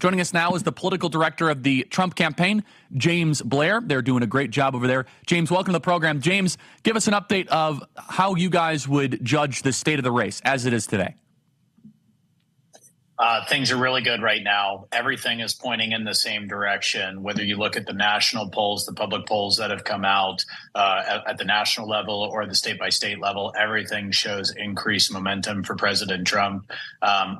Joining us now is the political director of the Trump campaign, James Blair. They're doing a great job over there. James, welcome to the program. James, give us an update of how you guys would judge the state of the race as it is today. Things are really good right now. Everything is pointing in the same direction. Whether you look at the national polls, the public polls that have come out at the national level or the state-by-state level, everything shows increased momentum for President Trump.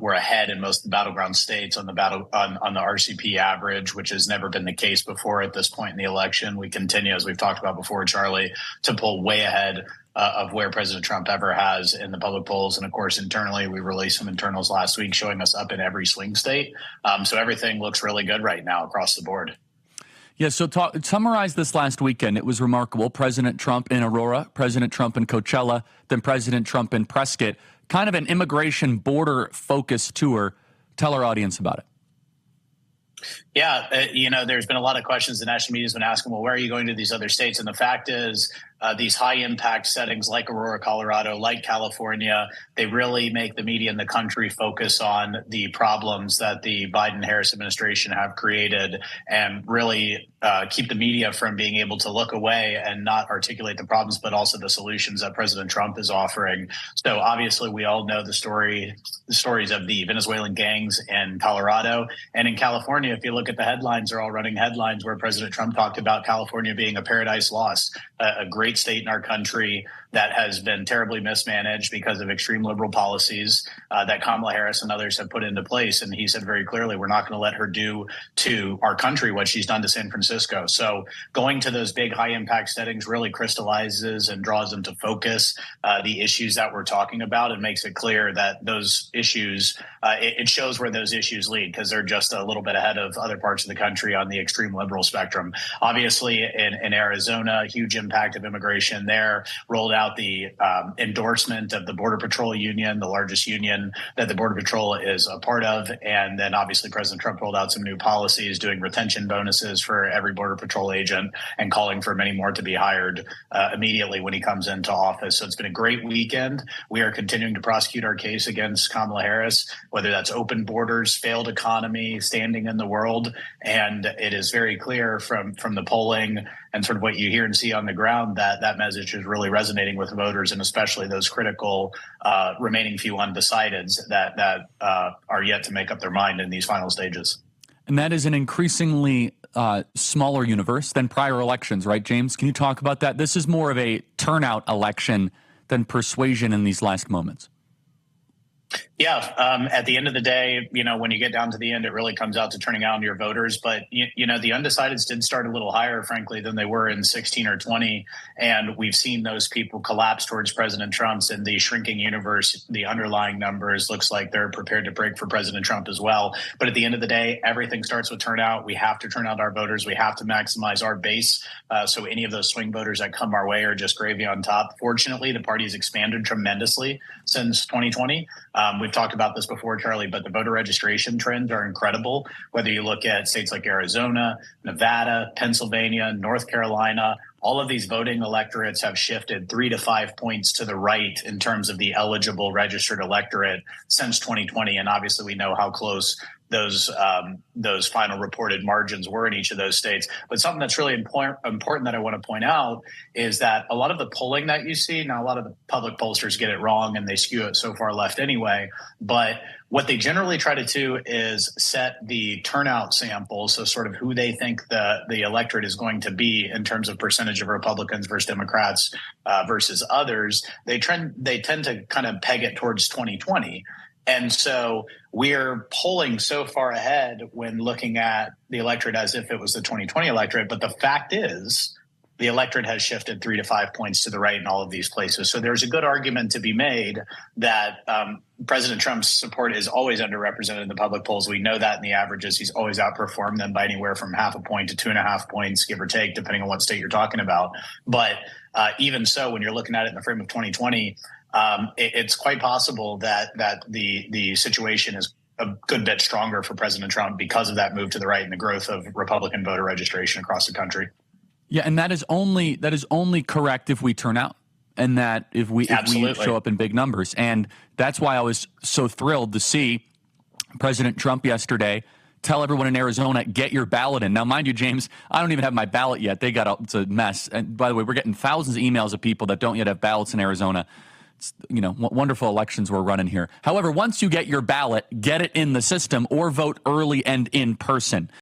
We're ahead in most of the battleground states on the RCP average, which has never been the case before at this point in the election. We continue, as we've talked about before, Charlie, to pull way ahead of where President Trump ever has in the public polls. And of course, internally, we released some internals last week showing us up in every swing state. So everything looks really good right now across the board. Yeah, so summarize this last weekend. It was remarkable. President Trump in Aurora, President Trump in Coachella, then President Trump in Prescott. Kind of an immigration border-focused tour. Tell our audience about it. Yeah, there's been a lot of questions the national media has been asking, well, where are you going to these other states? And the fact is, these high-impact settings like Aurora, Colorado, like California, they really make the media in the country focus on the problems that the Biden-Harris administration have created and really keep the media from being able to look away and not articulate the problems, but also the solutions that President Trump is offering. So obviously, we all know the stories of the Venezuelan gangs in Colorado. And in California, if you look at the headlines, they're all running headlines where President Trump talked about California being a paradise lost, a great state in our country that has been terribly mismanaged because of extreme liberal policies that Kamala Harris and others have put into place. And he said very clearly, we're not going to let her do to our country what she's done to San Francisco. So going to those big high impact settings really crystallizes and draws into focus the issues that we're talking about and makes it clear that those issues, it shows where those issues lead because they're just a little bit ahead of other parts of the country on the extreme liberal spectrum. Obviously, in Arizona, huge impact of immigration there, rolled out the endorsement of the Border Patrol Union, the largest union that the Border Patrol is a part of. And then obviously President Trump rolled out some new policies doing retention bonuses for every Border Patrol agent and calling for many more to be hired immediately when he comes into office. So it's been a great weekend. We are continuing to prosecute our case against Kamala Harris, whether that's open borders, failed economy, standing in the world. And it is very clear from the polling and sort of what you hear and see on the ground that that message is really resonating with voters, and especially those critical remaining few undecideds that are yet to make up their mind in these final stages. And that is an increasingly smaller universe than prior elections, right, James? Can you talk about that? This is more of a turnout election than persuasion in these last moments. Yeah. At the end of the day, when you get down to the end, it really comes out to turning out your voters. But, the undecideds did start a little higher, frankly, than they were in 16 or 20. And we've seen those people collapse towards President Trump's in the shrinking universe. The underlying numbers looks like they're prepared to break for President Trump as well. But at the end of the day, everything starts with turnout. We have to turn out our voters. We have to maximize our base. So any of those swing voters that come our way are just gravy on top. Fortunately, the party has expanded tremendously since 2020. We've talked about this before, Charlie, but the voter registration trends are incredible. Whether you look at states like Arizona, Nevada, Pennsylvania, North Carolina, all of these voting electorates have shifted 3 to 5 points to the right in terms of the eligible registered electorate since 2020. And obviously, we know how close those final reported margins were in each of those states. But something that's really important that I want to point out is that a lot of the polling that you see, now a lot of the public pollsters get it wrong and they skew it so far left anyway, but what they generally try to do is set the turnout sample, so sort of who they think the electorate is going to be in terms of percentage of Republicans versus Democrats versus others. They tend to kind of peg it towards 2020. And so we're polling so far ahead when looking at the electorate as if it was the 2020 electorate. But the fact is, the electorate has shifted 3 to 5 points to the right in all of these places. So there's a good argument to be made that President Trump's support is always underrepresented in the public polls. We know that in the averages. He's always outperformed them by anywhere from 0.5 point to 2.5 points, give or take, depending on what state you're talking about. But even so, when you're looking at it in the frame of 2020, it's quite possible that the situation is a good bit stronger for President Trump because of that move to the right and the growth of Republican voter registration across the country. Yeah, and that is only correct if we turn out, and that if we show up in big numbers. And that's why I was so thrilled to see President Trump yesterday tell everyone in Arizona, get your ballot in. Now, mind you, James, I don't even have my ballot yet. It's a mess. And by the way, we're getting thousands of emails of people that don't yet have ballots in Arizona. It's, wonderful elections we're running here. However, once you get your ballot, get it in the system or vote early and in person.